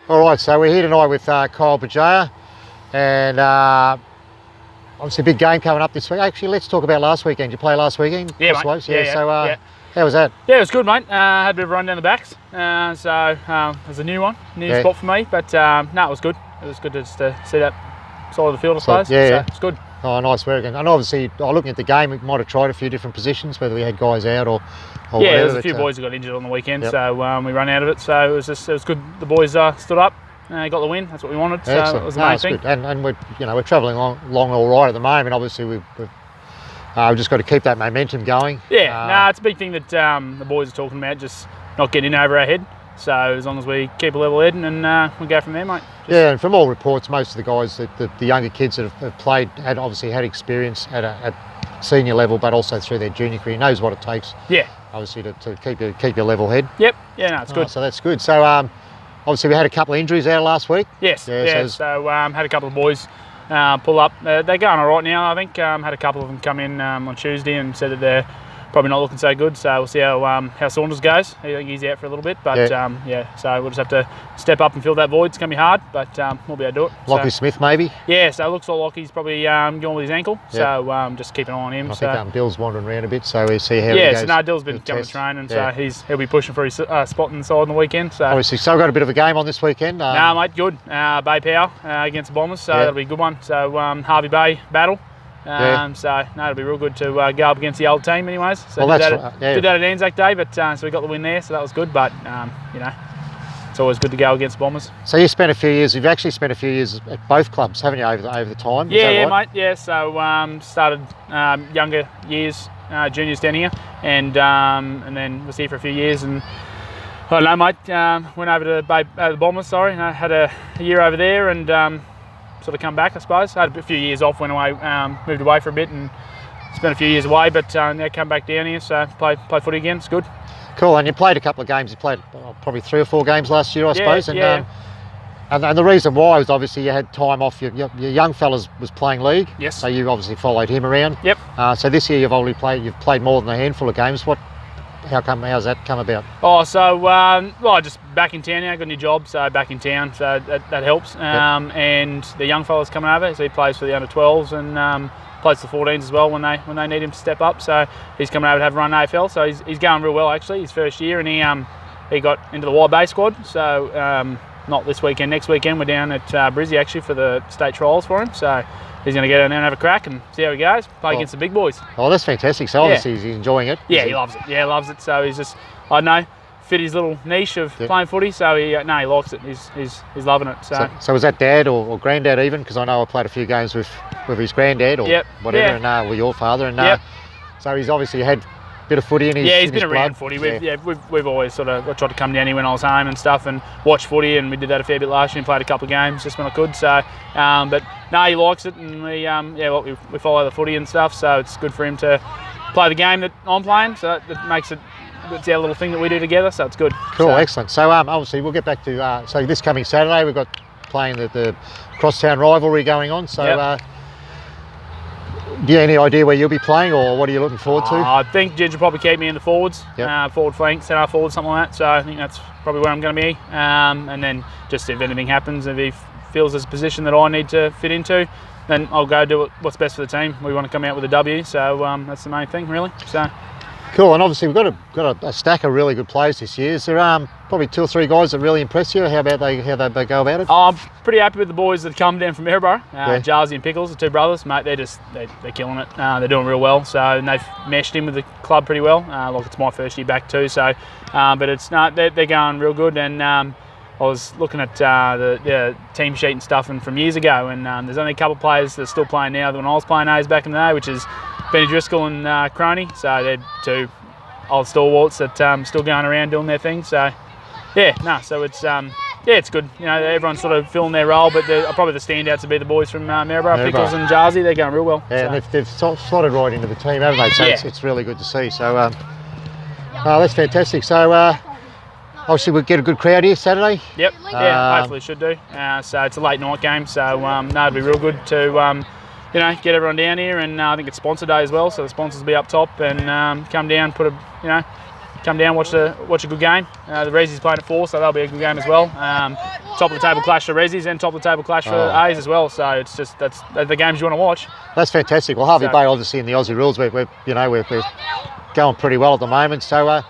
All right, so we're here tonight with Kyle Bugeja, and obviously a big game coming up this week. Actually, let's talk about last weekend. You played last weekend? Yeah, mate. So how was that? Yeah, it was good, mate. Had a bit of a run down the backs, so it was a new spot for me, but no, it was good. It was good just to see that side of the field, I suppose. Yeah. So it's good. Oh, nice work. And obviously, looking at the game, we might have tried a few different positions, whether we had guys out or yeah, whatever. There was a few boys who got injured on the weekend, so we ran out of it. So it was good. The boys stood up, got the win. That's what we wanted. So excellent. That was the main thing. Good. And we're travelling along all right at the moment. Obviously, we've just got to keep that momentum going. Yeah, it's a big thing that the boys are talking about, just not getting in over our head. So as long as we keep a level head and we go from there, mate. Yeah, and from all reports, most of the guys, the younger kids that have played, obviously had experience at senior level, but also through their junior career, knows what it takes. Yeah. Obviously to keep your level head. Yep. Yeah, no, it's good. So that's good. So obviously we had a couple of injuries out last week. Yes. Yeah. So had a couple of boys pull up. They're going all right now, I think. Had a couple of them come in on Tuesday and said that they're probably not looking so good, so we'll see how Saunders goes. I think he's out for a little bit, but so we'll just have to step up and fill that void. It's going to be hard, but we'll be able to do it. Lockie Smith, maybe? Yeah, so it looks like Lockie's probably going with his ankle, so just keep an eye on him. I think Dill's wandering around a bit, so we'll see how he goes. Yeah, so no, Dill's been coming to training, so he'll be pushing for his spot inside on the weekend. So obviously, so we've got a bit of a game on this weekend. No, mate, good. Bay Power against the Bombers, so that'll be a good one. So Harvey Bay battle. So no, it'll be real good to go up against the old team, anyways. So did that at Anzac Day, but so we got the win there, so that was good. But it's always good to go against Bombers. So you've actually spent a few years at both clubs, haven't you, over the time? Yeah, right? Mate. Yeah, so started younger years, juniors down here, and then was here for a few years, and I don't know, mate. Went over to the Bombers. Sorry, and I had a year over there, and sort of come back, I suppose. I had a few years off, went away, moved away for a bit and spent a few years away, but now come back down here, so play footy again. It's good. Cool, and you played a couple of games. You played probably 3 or 4 games last year, I suppose. And the reason why was obviously you had time off. Your young fellas was playing league. Yes. So you obviously followed him around. Yep. So this year you've played more than a handful of games. How's that come about? Oh, so just back in town now. I got a new job, so back in town, so that helps. And the young fella's coming over, so he plays for the under 12s and plays for the 14s as well when they need him to step up. So he's coming over to have a run AFL. So he's going real well actually. His first year, and he got into the Wide Bay squad. So not this weekend, next weekend we're down at Brizzy actually for the state trials for him. So he's going to get down there and have a crack and see how he goes. Play against the big boys. Oh, that's fantastic. So obviously he's enjoying it. Yeah, he loves it. Yeah, he loves it. So he's just, I don't know, fit his little niche of playing footy. So he likes it. He's loving it. So was that dad or granddad even? Because I know I played a few games with his granddad or whatever, and with your father. And so he's obviously had a bit of footy in his he's been blood. Around footy. We've always sort of tried to come down here when I was home and stuff and watch footy, and we did that a fair bit last year and played a couple of games just when I could. So, but no, he likes it, and we follow the footy and stuff. So it's good for him to play the game that I'm playing. So that makes it. It's our little thing that we do together. So it's good. Cool, excellent. So obviously we'll get back to so this coming Saturday we've got playing the crosstown rivalry going on. So. Do you have any idea where you'll be playing, or what are you looking forward to? I think Bugeja will probably keep me in the forwards, forward flank, centre forward, something like that. So I think that's probably where I'm going to be. And then just if anything happens, if he feels there's a position that I need to fit into, then I'll go do what's best for the team. We want to come out with a W, so that's the main thing, really. So. Cool, and obviously we've got a stack of really good players this year. Is there probably 2 or 3 guys that really impress you? How they go about it? I'm pretty happy with the boys that come down from Maryborough. Jarzy and Pickles, the 2 brothers, mate. They're killing it. They're doing real well. So they've meshed in with the club pretty well. Look, it's my first year back too. So, but it's not. They're going real good. And I was looking at the team sheet and stuff from years ago, and there's only a couple of players that are still playing now than when I was playing A's back in the day, which is Benny Driscoll and Croney. So they're 2 old stalwarts that still going around doing their thing. So so it's it's good. Everyone's sort of filling their role, but probably the standouts would be the boys from Maryborough, Pickles and Jarzy. They're going real well. Yeah, and they've slotted right into the team, haven't they? So it's really good to see. So that's fantastic. So obviously we'll get a good crowd here Saturday. Yep. Hopefully should do. So it's a late night game. So it'd be real good to get everyone down here, and I think it's sponsor day as well, so the sponsors will be up top and come down, watch a good game. The Reezy's playing at 4, so that'll be a good game as well. top of the table clash for Rezzies and top of the table clash for A's as well. So it's just that's the games you want to watch. That's fantastic. Well, Harvey Bay, obviously in the Aussie rules, we're going pretty well at the moment. So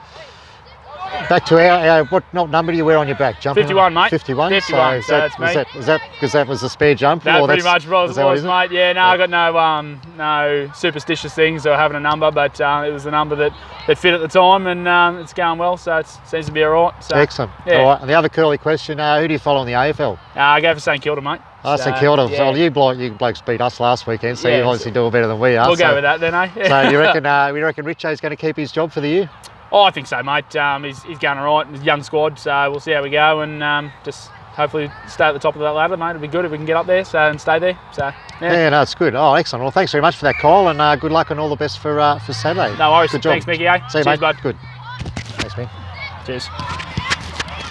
back to our what number do you wear on your back? Jumping 51, mate. 51. 51. So that's me. Is that because that was a spare jump? That pretty much was, mate. Yeah, no, I got no superstitious things or having a number, but it was the number that fit at the time, and it's going well, so it seems to be all right. So, excellent. Yeah. All right. And the other curly question: who do you follow in the AFL? I go for St Kilda, mate. Oh, St Kilda. Yeah. So you blokes beat us last weekend, so you obviously do better than we are. We'll go with that then, eh? So you reckon Richo's going to keep his job for the year? Oh, I think so, mate. He's going all right. He's a young squad, so we'll see how we go, and just hopefully stay at the top of that ladder, mate. It'll be good if we can get up there and stay there. So yeah, no, it's good. Oh, excellent. Well, thanks very much for that call, and good luck and all the best for Saturday. No worries. Good job. Thanks, Mickey. See you, Cheers, mate. bud. Good. Thanks, man. Cheers.